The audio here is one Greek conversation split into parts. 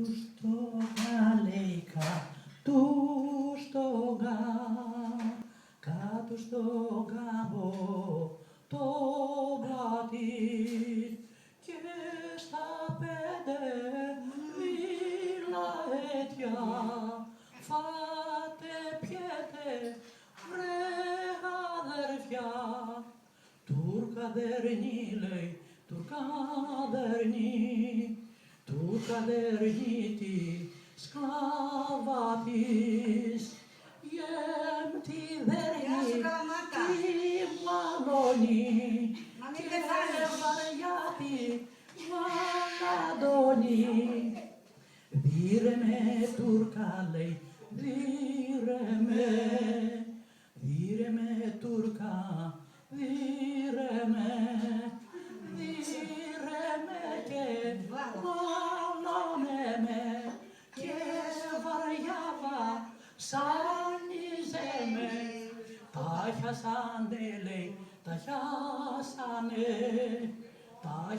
στο λέει κάτω στο κάτω στο γάμο το πλατή και στα 5 μιλαέτια φάτε πιέτε βρε αδερφιά. Τουρκαδερνή λέει, τουρκαδερνή, τουρκαδερνή τη σκλάβα της, γέμπτη δερνή, τη μαλώνει, και βαριά τη μαλαντώνει. Δίρε με Τούρκα λέει, δίρε με Τούρκα, δίρε με και μαλώνε με και βαριά βασάνιζε με. Τα χιάσανε λέει, τα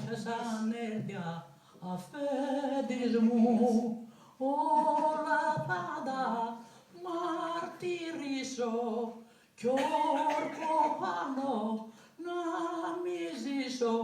χιάσανε δια αφέντης μου, όλα πάντα μαρτυρήσω κι όρκο πάνω να μη ζήσω.